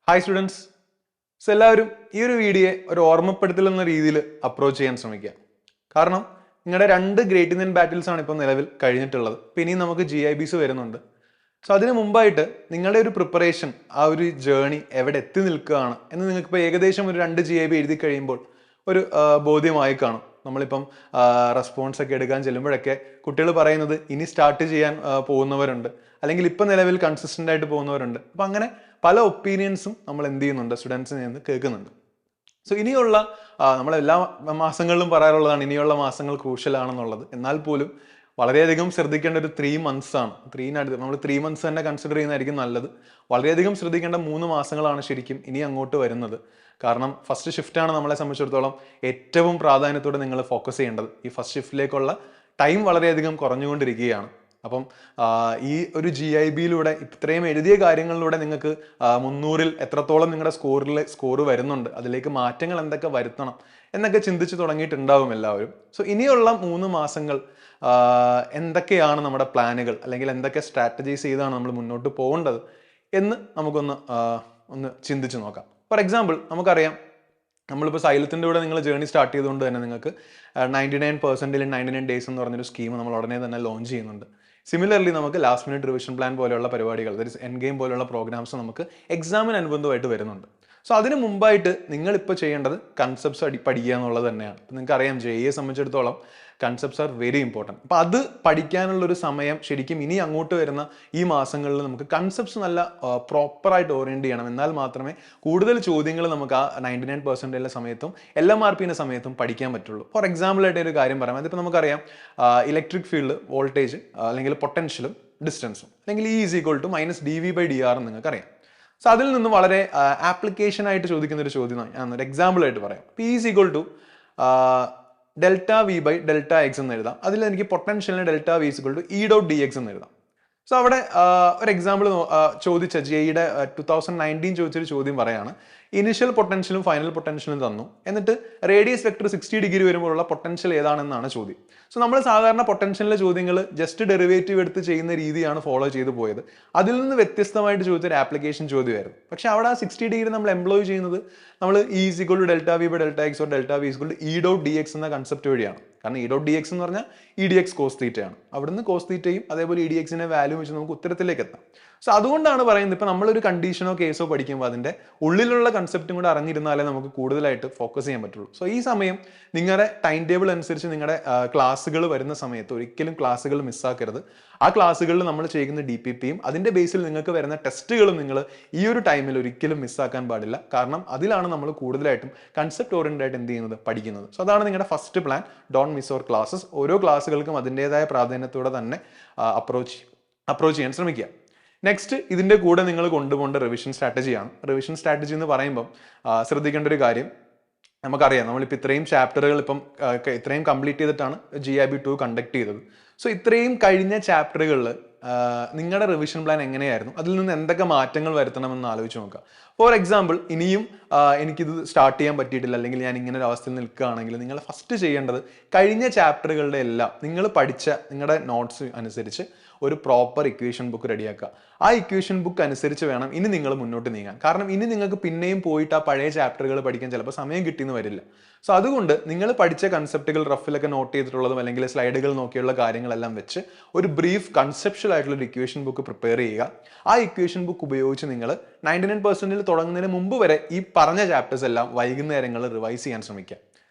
Hi students. So എല്ലാവരും ഈ ഒരു വീഡിയോയെ ഒരു ഓർമ്മപ്പെടുത്തൽ എന്ന രീതിയിൽ അപ്രോച്ച് ചെയ്യാൻ ശ്രമിക്കുക. കാരണം നിങ്ങളുടെ 2 ഗ്രേറ്റ് ഇന്ത്യൻ ബാറ്റിൽസ് ആണ് ഇപ്പോൾ നിലവിൽ കഴിഞ്ഞിട്ടുള്ളത്. ഇനിയും നമുക്ക് GIBs വരുന്നുണ്ട്. സോ അതിന് മുമ്പായിട്ട് നിങ്ങളുടെ ഒരു പ്രിപ്പറേഷൻ, ആ ഒരു ജേർണി എവിടെ എത്തി നിൽക്കുകയാണ് എന്ന് നിങ്ങൾക്കിപ്പോൾ ഏകദേശം ഒരു 2 GIB എഴുതി കഴിയുമ്പോൾ ഒരു ബോധ്യമായി കാണും. നമ്മളിപ്പം റെസ്പോൺസ് ഒക്കെ എടുക്കാൻ ചെല്ലുമ്പോഴൊക്കെ കുട്ടികൾ പറയുന്നത് ഇനി സ്റ്റാർട്ട് ചെയ്യാൻ പോകുന്നവരുണ്ട്, അല്ലെങ്കിൽ ഇപ്പം നിലവിൽ കൺസിസ്റ്റൻ്റ് ആയിട്ട് പോകുന്നവരുണ്ട്. അപ്പം അങ്ങനെ പല ഒപ്പീനിയൻസും നമ്മൾ എന്ത് ചെയ്യുന്നുണ്ട്, സ്റ്റുഡൻസിൽ നിന്ന് കേൾക്കുന്നുണ്ട്. സോ ഇനിയുള്ള നമ്മളെല്ലാ മാസങ്ങളിലും പറയാറുള്ളതാണ് ഇനിയുള്ള മാസങ്ങൾ ക്രൂഷ്യൽ ആണെന്നുള്ളത്. എന്നാൽ പോലും വളരെയധികം ശ്രദ്ധിക്കേണ്ട ഒരു 3 months ആണ്. നമ്മൾ 3 months തന്നെ കൺസിഡർ ചെയ്യുന്നതായിരിക്കും നല്ലത്. വളരെയധികം ശ്രദ്ധിക്കേണ്ട 3 മാസങ്ങളാണ് ശരിക്കും ഇനി അങ്ങോട്ട് വരുന്നത്. കാരണം ഫസ്റ്റ് ഷിഫ്റ്റാണ് നമ്മളെ സംബന്ധിച്ചിടത്തോളം ഏറ്റവും പ്രാധാന്യത്തോടെ നിങ്ങൾ ഫോക്കസ് ചെയ്യേണ്ടത്. ഈ ഫസ്റ്റ് ഷിഫ്റ്റിലേക്കുള്ള ടൈം വളരെയധികം കുറഞ്ഞുകൊണ്ടിരിക്കുകയാണ്. അപ്പം ഈ ഒരു GIBയിലൂടെ ഇത്രയും എഴുതിയ കാര്യങ്ങളിലൂടെ നിങ്ങൾക്ക് 300-ൽ എത്രത്തോളം നിങ്ങളുടെ സ്കോർ വരുന്നുണ്ട്, അതിലേക്ക് മാറ്റങ്ങൾ എന്തൊക്കെ വരുത്തണം എന്നൊക്കെ ചിന്തിച്ച് തുടങ്ങിയിട്ടുണ്ടാവും എല്ലാവരും. സോ ഇനിയുള്ള 3 മാസങ്ങൾ എന്തൊക്കെയാണ് നമ്മുടെ പ്ലാനുകൾ, അല്ലെങ്കിൽ എന്തൊക്കെ സ്ട്രാറ്റജീസ് ചെയ്താണ് നമ്മൾ മുന്നോട്ട് പോകേണ്ടത് എന്ന് നമുക്കൊന്ന് ചിന്തിച്ച് നോക്കാം. ഫോർ എക്സാമ്പിൾ, നമുക്കറിയാം നമ്മളിപ്പോൾ സൈലത്തിൻ്റെ കൂടെ നിങ്ങൾ ജേർണി സ്റ്റാർട്ട് ചെയ്തുകൊണ്ട് തന്നെ നിങ്ങൾക്ക് 99% in 99 days എന്ന് പറഞ്ഞൊരു സ്കീം നമ്മൾ ഉടനെ തന്നെ ലോഞ്ച് ചെയ്യുന്നുണ്ട്. സിമിലർലി നമുക്ക് ലാസ്റ്റ് മിനിറ്റ് റിവിഷൻ പ്ലാൻ പോലെയുള്ള പരിപാടികൾ, ദാറ്റ് ഈസ് എൻഡ് ഗെയിം പോലെയുള്ള പ്രോഗ്രാംസ് നമുക്ക് എക്സാമിന് അനുബന്ധമായിട്ട് വരുന്നുണ്ട്. സോ അതിന് മുമ്പായിട്ട് നിങ്ങളിപ്പോൾ ചെയ്യേണ്ടത് കൺസെപ്റ്റ്സ് പഠിക്കുക എന്നുള്ളത് തന്നെയാണ്. ഇപ്പം നിങ്ങൾക്ക് അറിയാം JEE സംബന്ധിച്ചിടത്തോളം കൺസെപ്റ്റ്സ് ആർ വെരി ഇമ്പോർട്ടൻറ്റ്. അപ്പോൾ അത് പഠിക്കാനുള്ളൊരു സമയം ശരിക്കും ഇനി അങ്ങോട്ട് വരുന്ന ഈ മാസങ്ങളിൽ നമുക്ക് കൺസെപ്റ്റ്സ് നല്ല പ്രോപ്പറായിട്ട് ഓറിയൻറ്റ് ചെയ്യണം. എന്നാൽ മാത്രമേ കൂടുതൽ ചോദ്യങ്ങൾ നമുക്ക് ആ 99% സമയത്തും LMRPൻ്റെ സമയത്തും പഠിക്കാൻ പറ്റുള്ളൂ. ഫോർ എക്സാമ്പിൾ ആയിട്ട് ഒരു കാര്യം പറയാം. അതിപ്പോൾ നമുക്കറിയാം ഇലക്ട്രിക് ഫീൽഡ് വോൾട്ടേജ് അല്ലെങ്കിൽ പൊട്ടൻഷ്യലും ഡിസ്റ്റൻസും, അല്ലെങ്കിൽ E = -dV/dr എന്ന് നിങ്ങൾക്കറിയാം. സോ അതിൽ നിന്ന് വളരെ ആപ്ലിക്കേഷൻ ആയിട്ട് ചോദിക്കുന്ന ഒരു ചോദ്യം ഞാൻ ഒരു എക്സാമ്പിൾ ആയിട്ട് പറയാം. E = ΔV/ΔX എന്ന് എഴുതാം. അതിൽ എനിക്ക് പൊട്ടൻഷ്യലിന് ΔV = E.dx എന്ന് എഴുതാം. സോ അവിടെ ഒരു എക്സാമ്പിൾ ചോദിച്ച JEEയുടെ 2019 ചോദിച്ചൊരു ചോദ്യം പറയാണ്. ഇനിഷ്യൽ പൊട്ടൻഷ്യലും ഫൈനൽ പൊട്ടൻഷ്യലും തന്നു, എന്നിട്ട് റേഡിയസ് വെക്ടർ 60 ഡിഗ്രി വരുമ്പോഴുള്ള പൊട്ടൻഷ്യൽ ഏതാണെന്നാണ് ചോദ്യം. സോ നമ്മൾ സാധാരണ പൊട്ടൻഷ്യലിലെ ചോദ്യങ്ങൾ ജസ്റ്റ് ഡെറിവേറ്റീവ് എടുത്ത് ചെയ്യുന്ന രീതിയാണ് ഫോളോ ചെയ്തു പോയത്. അതിൽ നിന്ന് വ്യത്യസ്തമായിട്ട് ചോദിച്ചൊരു ആപ്ലിക്കേഷൻ ചോദ്യമായിരുന്നു. പക്ഷെ അവിടെ ആ 60 ഡിഗ്രി നമ്മൾ എംപ്ലോയ് ചെയ്യുന്നത് നമ്മൾ E = ΔV/ΔX or ΔV = E.dx എന്ന കൺസെപ്റ്റ് വഴിയാണ്. കാരണം E.dx എന്ന് പറഞ്ഞാൽ EDX cos θ ആണ്. അവിടുന്ന് cos θയും അതേപോലെ EDXന്റെ വാല്യൂ വെച്ച് നമുക്ക് ഉത്തരത്തിലേക്ക് എത്താം. സോ അതുകൊണ്ടാണ് പറയുന്നത്, ഇപ്പം നമ്മളൊരു കണ്ടീഷനോ കേസോ പഠിക്കുമ്പോൾ അതിൻ്റെ ഉള്ളിലുള്ള കൺസെപ്റ്റും കൂടെ അറിഞ്ഞിരുന്നാലേ നമുക്ക് കൂടുതലായിട്ട് ഫോക്കസ് ചെയ്യാൻ പറ്റുള്ളൂ. സോ ഈ സമയം നിങ്ങളുടെ ടൈം ടേബിൾ അനുസരിച്ച് നിങ്ങളുടെ ക്ലാസ്സുകൾ വരുന്ന സമയത്ത് ഒരിക്കലും ക്ലാസ്സുകൾ മിസ്സാക്കരുത്. ആ ക്ലാസ്സുകളിൽ നമ്മൾ ചെയ്യുന്ന DPPയും അതിൻ്റെ ബേസിൽ നിങ്ങൾക്ക് വരുന്ന ടെസ്റ്റുകളും നിങ്ങൾ ഈ ഒരു ടൈമിൽ ഒരിക്കലും മിസ്സാക്കാൻ പാടില്ല. കാരണം അതിലാണ് നമ്മൾ കൂടുതലായിട്ടും കൺസെപ്റ്റ് ഓറിയൻറ്റഡ് ആയിട്ട് എന്ത് ചെയ്യുന്നത്, പഠിക്കുന്നത്. സോ അതാണ് നിങ്ങളുടെ first plan. Don't miss your classes. ഓരോ ക്ലാസ്സുകൾക്കും അതിൻ്റെതായ പ്രാധാന്യത്തോടെ തന്നെ അപ്രോച്ച് ചെയ്യാൻ ശ്രമിക്കുക. നെക്സ്റ്റ്, ഇതിൻ്റെ കൂടെ നിങ്ങൾ കൊണ്ടുപോകേണ്ട റിവിഷൻ സ്ട്രാറ്റജിയാണ്. റിവിഷൻ സ്ട്രാറ്റജി എന്ന് പറയുമ്പം ശ്രദ്ധിക്കേണ്ട ഒരു കാര്യം, നമുക്കറിയാം നമ്മളിപ്പോൾ ഇത്രയും ചാപ്റ്ററുകൾ ഇത്രയും കംപ്ലീറ്റ് ചെയ്തിട്ടാണ് GIB 2 കണ്ടക്ട് ചെയ്തത്. സോ ഇത്രയും കഴിഞ്ഞ ചാപ്റ്ററുകളിൽ നിങ്ങളുടെ റിവിഷൻ പ്ലാൻ എങ്ങനെയായിരുന്നു, അതിൽ നിന്ന് എന്തൊക്കെ മാറ്റങ്ങൾ വരുത്തണമെന്ന് ആലോചിച്ച് നോക്കുക. ഫോർ എക്സാമ്പിൾ, ഇനിയും എനിക്കിത് സ്റ്റാർട്ട് ചെയ്യാൻ പറ്റിയിട്ടില്ല, അല്ലെങ്കിൽ ഞാൻ ഇങ്ങനെ ഒരു അവസ്ഥയിൽ നിൽക്കുകയാണെങ്കിൽ നിങ്ങൾ ഫസ്റ്റ് ചെയ്യേണ്ടത് കഴിഞ്ഞ ചാപ്റ്ററുകളുടെ എല്ലാം നിങ്ങൾ പഠിച്ച നിങ്ങളുടെ നോട്ട്സ് അനുസരിച്ച് ഒരു പ്രോപ്പർ ഇക്വേഷൻ ബുക്ക് റെഡിയാക്കുക. ആ ഇക്വേഷൻ ബുക്ക് അനുസരിച്ച് വേണം ഇനി നിങ്ങൾ മുന്നോട്ട് നീങ്ങാൻ. കാരണം ഇനി നിങ്ങൾക്ക് പിന്നെയും പോയിട്ട് ആ പഴയ ചാപ്റ്ററുകൾ പഠിക്കാൻ ചിലപ്പോൾ സമയം കിട്ടിയെന്ന് വരില്ല. സോ അതുകൊണ്ട് നിങ്ങൾ പഠിച്ച കൺസെപ്റ്റുകൾ റഫിലൊക്കെ നോട്ട് ചെയ്തിട്ടുള്ളതും അല്ലെങ്കിൽ സ്ലൈഡുകൾ നോക്കിയുള്ള കാര്യങ്ങളെല്ലാം വെച്ച് ഒരു ബ്രീഫ് കൺസെപ്ഷ്യൽ ആയിട്ടുള്ള ഒരു ഇക്വേഷൻ ബുക്ക് പ്രിപ്പയർ ചെയ്യുക. ആ ഇക്വേഷൻ ബുക്ക് ഉപയോഗിച്ച് നിങ്ങൾ 99% തുടങ്ങുന്നതിന് മുമ്പ് വരെ ഈ പറഞ്ഞ ചാപ്റ്റേഴ്സ് എല്ലാം വൈകുന്നേരങ്ങളിൽ റിവൈസ് ചെയ്യാൻ ശ്രമിക്കുക.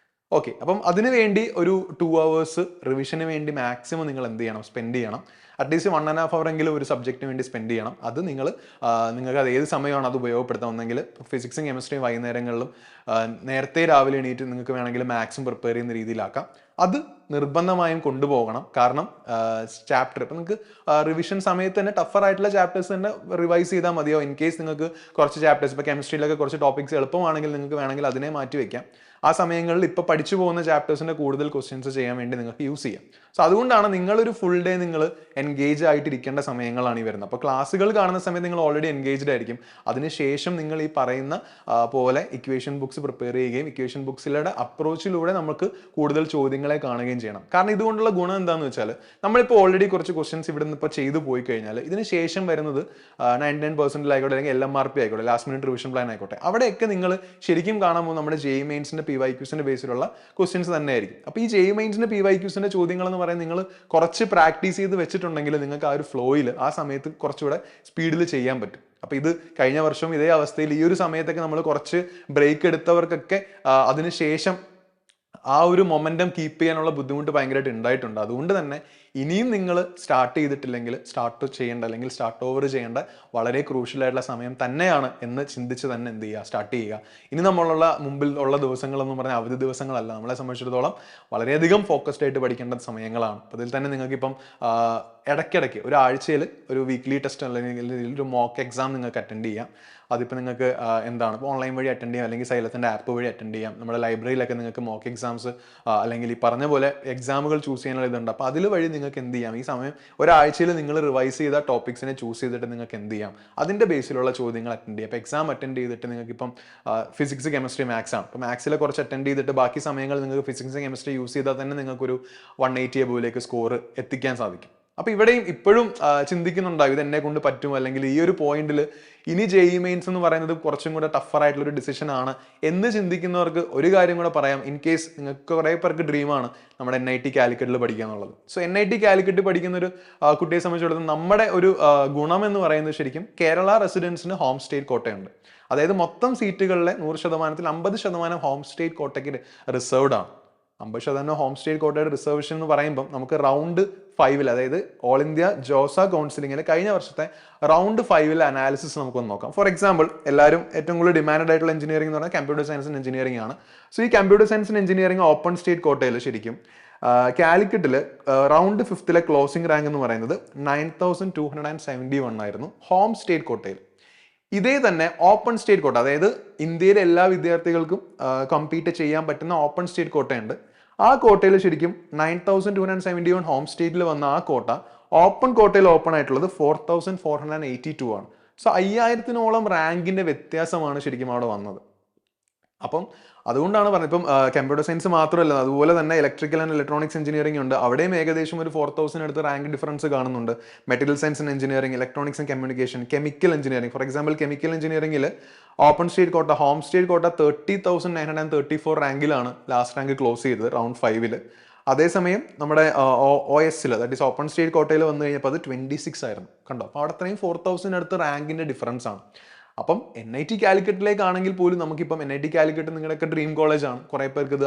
ഓക്കെ, അപ്പം അതിനു വേണ്ടി ഒരു 2 hours റിവിഷന് വേണ്ടി മാക്സിമം നിങ്ങൾ എന്ത് ചെയ്യണം, സ്പെൻഡ് ചെയ്യണം. അറ്റ്ലീസ്റ്റ് 1.5 hour എങ്കിലും ഒരു സബ്ജക്റ്റിന് വേണ്ടി സ്പെൻഡ് ചെയ്യണം. അത് നിങ്ങൾക്ക് അത് ഏത് സമയമാണ് അത് ഉപയോഗപ്പെടുത്താം. ഒന്നെങ്കിൽ ഫിസിക്സും കെമിസ്ട്രിയും വൈകുന്നേരങ്ങളിലും നേരത്തെ രാവിലെ എണീറ്റ് നിങ്ങൾക്ക് വേണമെങ്കിൽ മാത്സും പ്രിപ്പയർ ചെയ്യുന്ന രീതിയിലാക്കാം. അത് നിർബന്ധമായും കൊണ്ടുപോകണം. കാരണം ചാപ്റ്റർ ഇപ്പം നിങ്ങൾക്ക് റിവിഷൻ സമയത്ത് തന്നെ ടഫറായിട്ടുള്ള ചാപ്റ്റേഴ്സ് തന്നെ റിവൈസ് ചെയ്താൽ മതിയോ. ഇൻ കേസ് നിങ്ങൾക്ക് കുറച്ച് ചാപ്റ്റേഴ്സ് ഇപ്പോൾ കെമിസ്ട്രിയിലൊക്കെ കുറച്ച് ടോപ്പിക്സ് എളുപ്പമാണെങ്കിൽ നിങ്ങൾക്ക് വേണമെങ്കിൽ അതിനെ മാറ്റി വയ്ക്കാം. ആ സമയങ്ങളിൽ ഇപ്പോൾ പഠിച്ചു പോകുന്ന ചാപ്റ്റേഴ്സിൻ്റെ കൂടുതൽ ക്വസ്റ്റ്യൻസ് ചെയ്യാൻ വേണ്ടി നിങ്ങൾക്ക് യൂസ് ചെയ്യാം. സോ അതുകൊണ്ടാണ് നിങ്ങളൊരു ഫുൾ ഡേ നിങ്ങൾ എൻഗേജ് ആയിട്ടിരിക്കേണ്ട സമയങ്ങളാണ് ഈ വരുന്നത്. അപ്പോൾ ക്ലാസ്സുകൾ കാണുന്ന സമയത്ത് നിങ്ങൾ ഓൾറെഡി എൻഗേജ്ഡ് ആയിരിക്കും. അതിനുശേഷം നിങ്ങൾ ഈ പറയുന്ന പോലെ ഇക്വേഷൻ ബുക്സ് പ്രിപ്പയർ ചെയ്യുകയും ഇക്വേഷൻ ബുക്സിലൂടെ അപ്രോച്ചിലൂടെ നമുക്ക് കൂടുതൽ ചോദ്യങ്ങൾ ചോദ്യങ്ങളെ കാണുകയും ചെയ്യണം. കാരണം ഇതുകൊണ്ടുള്ള ഗുണം എന്താണെന്ന് വെച്ചാൽ നമ്മളിപ്പോൾ ഓൾറെഡി കുറച്ച് ക്വസ്റ്റ്യൻസ് ഇവിടെ നിന്ന് ഇപ്പോൾ ചെയ്തു പോയി കഴിഞ്ഞാൽ ഇതിന് ശേഷം വരുന്നത് 99% ആയിക്കോട്ടെ അല്ലെങ്കിൽ LMRP ആയിക്കോട്ടെ, ലാസ്റ്റ് മിനിറ്റ് റിവിഷൻ പ്ലാൻ ആയിക്കോട്ടെ, അവിടെയൊക്കെ നിങ്ങൾ ശരിക്കും കാണാൻ പോകുമ്പോൾ നമ്മുടെ JEE മെയിൻസിന്റെ PYQസിന്റെ ബേസിലുള്ള ക്വസ്റ്റ്യൻസ് തന്നെയായിരിക്കും. അപ്പോൾ ഈ JEE മെയിൻസിന്റെ PYQസിന്റെ ചോദ്യങ്ങൾ എന്ന് പറയുന്നത് നിങ്ങൾ കുറച്ച് പ്രാക്ടീസ് ചെയ്ത് വെച്ചിട്ടുണ്ടെങ്കിൽ നിങ്ങൾക്ക് ആ ഒരു ഫ്ലോയിൽ ആ സമയത്ത് കുറച്ചുകൂടെ സ്പീഡിൽ ചെയ്യാൻ പറ്റും. അപ്പോൾ ഇത് കഴിഞ്ഞ വർഷവും ഇതേ അവസ്ഥയിൽ ഈ ഒരു സമയത്തൊക്കെ നമ്മൾ കുറച്ച് ബ്രേക്ക് എടുത്തവർക്കൊക്കെ അതിനുശേഷം ആ ഒരു മൊമെന്റം കീപ്പ് ചെയ്യാനുള്ള ബുദ്ധിമുട്ട് ഭയങ്കരമായിട്ട് ഉണ്ടായിട്ടുണ്ട്. അതുകൊണ്ട് തന്നെ ഇനിയും നിങ്ങൾ സ്റ്റാർട്ട് ചെയ്തിട്ടില്ലെങ്കിൽ സ്റ്റാർട്ട് ചെയ്യേണ്ട അല്ലെങ്കിൽ സ്റ്റാർട്ട് ഓവർ ചെയ്യേണ്ട വളരെ ക്രൂഷ്യൽ ആയിട്ടുള്ള സമയം തന്നെയാണ് എന്ന് ചിന്തിച്ച് തന്നെ എന്ത് ചെയ്യുക, സ്റ്റാർട്ട് ചെയ്യുക. ഇനി നമ്മളുള്ള മുമ്പിൽ ഉള്ള ദിവസങ്ങളെന്ന് പറഞ്ഞാൽ അവധി ദിവസങ്ങളല്ല, നമ്മളെ സംബന്ധിച്ചിടത്തോളം വളരെയധികം ഫോക്കസ്ഡ് ആയിട്ട് പഠിക്കേണ്ട സമയങ്ങളാണ്. അപ്പോൾ അതിൽ തന്നെ നിങ്ങൾക്കിപ്പം ഇടയ്ക്കിടയ്ക്ക് ഒരാഴ്ചയിൽ ഒരു വീക്ക്ലി ടെസ്റ്റ് അല്ലെങ്കിൽ ഒരു മോക്ക് എക്സാം നിങ്ങൾക്ക് അറ്റൻഡ് ചെയ്യാം. അതിപ്പോൾ നിങ്ങൾക്ക് എന്താണ് ഇപ്പോൾ ഓൺലൈൻ വഴി അറ്റൻഡ് ചെയ്യാം, അല്ലെങ്കിൽ സൈലത്തിൻ്റെ ആപ്പ് വഴി അറ്റൻഡ് ചെയ്യാം. നമ്മുടെ ലൈബ്രറിയിലൊക്കെ നിങ്ങൾക്ക് മോക്ക് എക്സാംസ് അല്ലെങ്കിൽ ഈ പറഞ്ഞ പോലെ എക്സാമുകൾ ചൂസ് ചെയ്യാനുള്ള ഇതുണ്ട്. അപ്പോൾ അതിൽ വഴി നിങ്ങൾക്ക് എന്ത് ചെയ്യാം, ഈ സമയം ഒരാഴ്ചയിൽ നിങ്ങൾ റിവൈസ് ചെയ്ത ടോപ്പിക്സിനെ ചൂസ് ചെയ്തിട്ട് നിങ്ങൾക്ക് എന്ത് ചെയ്യാം, അതിൻ്റെ ബേസിലുള്ള ചോദ്യങ്ങൾ അറ്റൻഡ് ചെയ്യാം. അപ്പോൾ എക്സാം അറ്റൻഡ് ചെയ്തിട്ട് നിങ്ങൾക്ക് ഇപ്പം ഫിസിക്സ്, കെമിസ്ട്രി, മാത്സ് ആണ്. ഇപ്പോൾ മാത്സിലെ കുറച്ച് അറ്റൻഡ് ചെയ്തിട്ട് ബാക്കി സമയങ്ങൾ നിങ്ങൾക്ക് ഫിസിക്സ്, കെമിസ്ട്രി യൂസ് ചെയ്താൽ തന്നെ നിങ്ങൾക്കൊരു 180 അബോവിലേക്ക് സ്കോർ എത്തിക്കാൻ സാധിക്കും. അപ്പോൾ ഇവിടെയും ഇപ്പോഴും ചിന്തിക്കുന്നുണ്ടാവും ഇത് എന്നെ കൊണ്ട് പറ്റുമോ, അല്ലെങ്കിൽ ഈ ഒരു പോയിന്റിൽ ഇനി JEE മെയിൻസ് എന്ന് പറയുന്നത് കുറച്ചും കൂടെ ടഫർ ആയിട്ടുള്ള ഒരു ഡിസിഷൻ ആണ് എന്ന് ചിന്തിക്കുന്നവർക്ക് ഒരു കാര്യം കൂടെ പറയാം. ഇൻ കേസ് നിങ്ങൾക്ക് കുറേ പേർക്ക് ഡ്രീമാണ് നമ്മുടെ NIT കാലിക്കറ്റിൽ പഠിക്കുക എന്നുള്ളത്. സോ NIT കാലിക്കറ്റ് പഠിക്കുന്ന ഒരു കുട്ടിയെ സംബന്ധിച്ചിടത്തോളം നമ്മുടെ ഒരു ഗുണം എന്ന് പറയുന്നത് ശരിക്കും കേരള റെസിഡൻസിന് ഹോം സ്റ്റേറ്റ് കോട്ടയുണ്ട്. അതായത് മൊത്തം സീറ്റുകളിലെ 100%-ൽ 50% ഹോം സ്റ്റേറ്റ് കോട്ടയ്ക്ക് റിസർവ്ഡ് ആണ്. 50% ഹോം സ്റ്റേറ്റ് കോട്ടയുടെ റിസർവേഷൻ എന്ന് പറയുമ്പോൾ നമുക്ക് റൗണ്ട് 5 അതായത് ഓൾ ഇന്ത്യ ജോസ കൗൺസിലിങ്ങിൽ കഴിഞ്ഞ വർഷത്തെ റൗണ്ട് 5 അനാലിസിസ് നമുക്കൊന്ന് നോക്കാം. ഫോർ എക്സാമ്പിൾ, എല്ലാവരും ഏറ്റവും കൂടുതൽ ഡിമാൻഡ് ആയിട്ടുള്ള എഞ്ചിനീയറിംഗ് എന്ന് പറഞ്ഞാൽ കമ്പ്യൂട്ടർ സയൻസ് ആൻഡ് എഞ്ചിനീയറിംഗ് ആണ്. സോ ഈ computer science and engineering open state കോട്ടയിൽ ശരിക്കും കാലിക്കറ്റിൽ റൗണ്ട് 5 ക്ലോസിംഗ് റാങ്ക് എന്ന് പറയുന്നത് 9271 ആയിരുന്നു ഹോം സ്റ്റേറ്റ് കോട്ടയിൽ. ഇതേ തന്നെ ഓപ്പൺ സ്റ്റേറ്റ് കോട്ട, അതായത് ഇന്ത്യയിലെ എല്ലാ വിദ്യാർത്ഥികൾക്കും കമ്പീറ്റ് ചെയ്യാൻ പറ്റുന്ന ഓപ്പൺ സ്റ്റേറ്റ് കോട്ടയുണ്ട്. ആ കോട്ടയിൽ ശരിക്കും 9271 ഹോം സ്റ്റേറ്റിൽ വന്ന ആ കോട്ട ഓപ്പൺ കോട്ടയിൽ ഓപ്പൺ ആയിട്ടുള്ളത് 4482 ആണ്. സോ 5000-ഓളം റാങ്കിന്റെ വ്യത്യാസമാണ് ശരിക്കും അവിടെ വന്നത്. അപ്പം അതുകൊണ്ടാണ് പറഞ്ഞത്, ഇപ്പം കമ്പ്യൂട്ടർ സയൻസ് മാത്രമല്ല, അതുപോലെ തന്നെ ഇലക്ട്രിക്കൽ ആൻഡ് ഇലക്ട്രോണിക്സ് എഞ്ചിനീയറിംഗ് ഉണ്ട്. അവിടെയും ഏകദേശം ഒരു 4000 അടുത്ത് റാങ്ക് ഡിഫറൻസ് കാണുന്നുണ്ട്. Material science and engineering, electronics and communication, chemical engineering. For example, chemical എഞ്ചിനീയറിംഗിൽ ഓപ്പൺ സ്റ്റേറ്റ് കോട്ട, ഹോം സ്റ്റേറ്റ് കോട്ട 30,934 റാങ്കിലാണ് ലാസ്റ്റ് റാങ്ക് ക്ലോസ് ചെയ്തത് റൗണ്ട് 5. അതേസമയം നമ്മുടെ OSൽ, ദാറ്റ് ഈസ് ഓപ്പൺ സ്റ്റേറ്റ് കോട്ടയിൽ വന്നു കഴിഞ്ഞപ്പോൾ അത് 26 ആയിരുന്നു. കണ്ടോ? അപ്പോൾ അവിടെ അത്രയും 4000 അടുത്ത് റാങ്കിന്റെ ഡിഫറൻസ് ആണ്. അപ്പം NIT കാലിക്കറ്റിലേക്കാണെങ്കിൽ പോലും നമുക്കിപ്പം NIT കാലിക്കറ്റ് നിങ്ങളുടെയൊക്കെ ഡ്രീം കോളേജാണ്. കുറേ പേർക്ക് ഇത്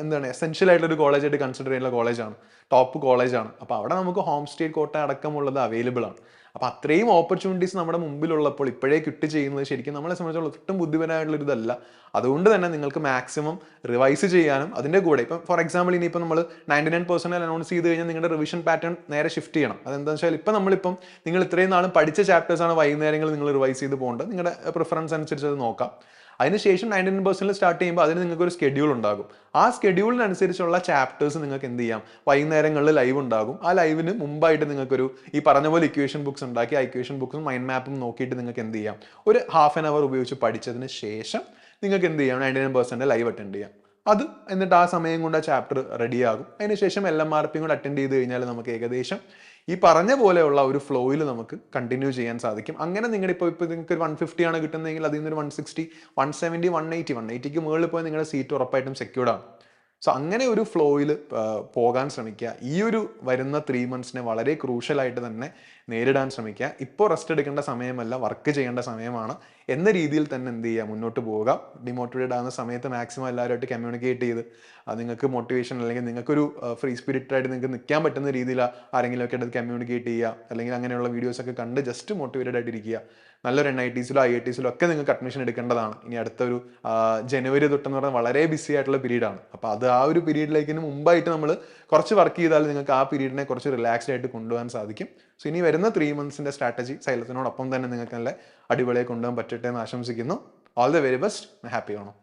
എന്താണ് എസെൻഷ്യൽ ആയിട്ടുള്ളൊരു കോളേജായിട്ട് കൺസിഡർ ചെയ്യുന്ന കോളേജാണ്, ടോപ്പ് കോളേജാണ്. അപ്പോൾ അവിടെ നമുക്ക് ഹോം സ്റ്റേറ്റ് കോട്ട അടക്കമുള്ളത് അവൈലബിൾ ആണ്. അപ്പോൾ അത്രയും ഓപ്പർച്യൂണിറ്റീസ് നമ്മുടെ മുമ്പിലുള്ളപ്പോൾ ഇപ്പോഴേ കിട്ടി ചെയ്യുന്നത് ശരിക്കും നമ്മളെ സംബന്ധിച്ചുള്ള ഒട്ടും ബുദ്ധിപരമായിട്ടുള്ളൊരു ഇതല്ല. അതുകൊണ്ട് തന്നെ നിങ്ങൾക്ക് മാക്സിമം റിവൈസ് ചെയ്യാനും അതിൻ്റെ കൂടെ ഇപ്പം ഫോർ എക്സാമ്പിൾ ഇനിയിപ്പോൾ നമ്മൾ 99% അനൗൺസ് ചെയ്ത് കഴിഞ്ഞാൽ നിങ്ങളുടെ റിവിഷൻ പാറ്റേൺ നേരെ ഷിഫ്റ്റ് ചെയ്യണം. അതെന്താണെന്ന് വെച്ചാൽ ഇപ്പം നമ്മളിപ്പം നിങ്ങൾ ഇത്രയും നാളും പഠിച്ച ചാപ്റ്റേഴ്സാണ് വൈകുന്നേരങ്ങൾ നിങ്ങൾ റിവൈസ് ചെയ്ത് പോകേണ്ടത്. നിങ്ങളുടെ പ്രിഫറൻസ് അനുസരിച്ച് അത് നോക്കാം. അതിനുശേഷം 99% സ്റ്റാർട്ട് ചെയ്യുമ്പോൾ അതിന് നിങ്ങൾക്ക് ഒരു സ്കെഡ്യൂൾ ഉണ്ടാകും. ആ സ്കെഡ്യൂളിനനുസരിച്ചുള്ള ചാപ്റ്റേഴ്സ് നിങ്ങൾക്ക് എന്ത് ചെയ്യാം, വൈകുന്നേരങ്ങളിൽ ലൈവ് ഉണ്ടാകും. ആ ലൈവിന് മുമ്പായിട്ട് നിങ്ങൾക്കൊരു ഈ പറഞ്ഞ പോലെ ഇക്വേഷൻ ബുക്സ് ഉണ്ടാക്കി ആ ഇക്വേഷൻ ബുക്സും മൈൻഡ് മാപ്പും നോക്കിയിട്ട് നിങ്ങൾക്ക് എന്ത് ചെയ്യാം, ഒരു ½ an hour ഉപയോഗിച്ച് പഠിച്ചതിന് ശേഷം നിങ്ങൾക്ക് എന്ത് ചെയ്യാം, 99% ലൈവ് അറ്റൻഡ് ചെയ്യാം. അത് എന്നിട്ട് ആ സമയം കൊണ്ട് ആ ചാപ്റ്റർ റെഡിയാകും. അതിനുശേഷം LMRP കൂടെ അറ്റൻഡ് ചെയ്ത് കഴിഞ്ഞാൽ നമുക്ക് ഏകദേശം ഈ പറഞ്ഞ പോലെയുള്ള ഒരു ഫ്ലോയിൽ നമുക്ക് കണ്ടിന്യൂ ചെയ്യാൻ സാധിക്കും. അങ്ങനെ നിങ്ങളുടെ ഇപ്പോൾ നിങ്ങൾക്ക് ഒരു 150 ആണ് കിട്ടുന്നതെങ്കിൽ അതിൽ നിന്നൊരു 160, 170, 180ക്ക് മുകളിൽ പോയി നിങ്ങളുടെ സീറ്റ് ഉറപ്പായിട്ടും സെക്യൂർഡ് ആണ്. സോ അങ്ങനെ ഒരു ഫ്ലോയിൽ പോകാൻ ശ്രമിക്കുക. ഈ ഒരു വരുന്ന 3 monthsനെ വളരെ ക്രൂഷ്യലായിട്ട് തന്നെ നേരിടാൻ ശ്രമിക്കുക. ഇപ്പോൾ റെസ്റ്റ് എടുക്കേണ്ട സമയമല്ല, വർക്ക് ചെയ്യേണ്ട സമയമാണ് എന്ന രീതിയിൽ തന്നെ എന്ത് ചെയ്യുക, മുന്നോട്ട് പോവുക. ഡിമോട്ടിവേറ്റഡ് ആകുന്ന സമയത്ത് മാക്സിമം എല്ലാവരുമായിട്ട് കമ്മ്യൂണിക്കേറ്റ് ചെയ്ത് നിങ്ങൾക്ക് മോട്ടിവേഷൻ അല്ലെങ്കിൽ നിങ്ങൾക്കൊരു ഫ്രീ സ്പിരിറ്റായിട്ട് നിങ്ങൾക്ക് നിൽക്കാൻ പറ്റുന്ന രീതിയിൽ ആരെങ്കിലും ഒക്കെ എടുത്ത് കമ്മ്യൂണിക്കേറ്റ് ചെയ്യുക, അല്ലെങ്കിൽ അങ്ങനെയുള്ള വീഡിയോസൊക്കെ കണ്ട് ജസ്റ്റ് മോട്ടിവേറ്റഡ് ആയിട്ടിരിക്കുക. നല്ലൊരു NITസിലോ IITസിലോ ഒക്കെ നിങ്ങൾക്ക് അഡ്മിഷൻ എടുക്കേണ്ടതാണ്. ഇനി അടുത്തൊരു ജനുവരി തൊട്ടെന്ന് പറഞ്ഞാൽ വളരെ ബിസി ആയിട്ടുള്ള പീരീഡാണ്. അപ്പോൾ അത് ആ ഒരു പീരീഡിലേക്ക് മുമ്പായിട്ട് നമ്മൾ കുറച്ച് വർക്ക് ചെയ്താൽ നിങ്ങൾക്ക് ആ പീരീഡിനെ കുറച്ച് റിലാക്സ്ഡ് ആയിട്ട് കൊണ്ടുപോകാൻ സാധിക്കും. സോ ഇനി വരുന്ന 3 monthsന്റെ സ്ട്രാറ്റജി സൈലത്തിനോടൊപ്പം തന്നെ നിങ്ങൾക്ക് നല്ല അടിപൊളിയായി കൊണ്ടുപോകാൻ പറ്റട്ടെ എന്ന് ആശംസിക്കുന്നു. All the very best. Happy ആണോ?